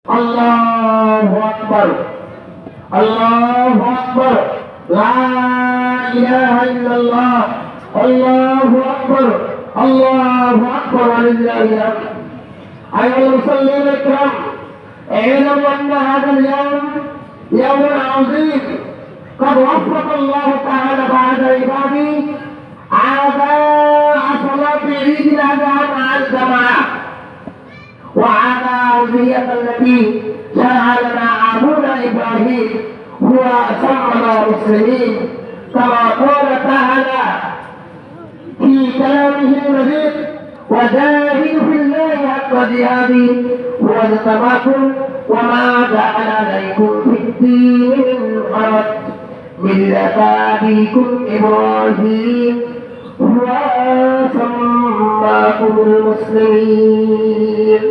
আল্লাহু আকবার আল্লাহু আকবার লা ইলাহা ইল্লাল্লাহ আল্লাহু আকবার ওয়ালিল্লাহিল হামদ أيها المصلين الكرام اعلموا أن هذا اليوم يوم عظيم قد وفق الله تعالى بعد عباده أداء صلاة عيد الأضحى مع الجماعة وعلى عزية التي شرع لنا أبونا إبراهيم هو سمعنا مسلمين كما قال تعالى في كلامه المجيد وجاهدوا في الله حق جهاده هو اجتباكم وما جعل عليكم في الدين من حرج ملة أبيكم إبراهيم هو سماكم المسلمين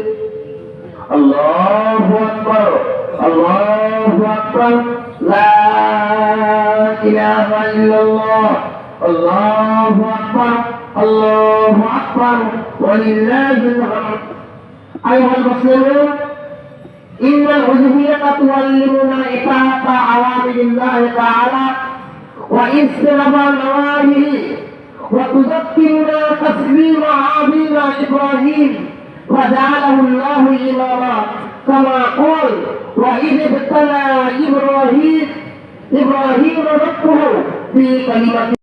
الله أكبر الله أكبر لا إله إلا الله الله أكبر الله أكبر ولله الحمد أيها المسلمون إن الأضحية تعلمنا إطاعة أوامر الله تعالى واجتناب نواهيه وتذكرنا تسليم أبينا إبراهيم وجعله الله إماما كما قال وإذ ابتلى إبراهيم ربه في كلمة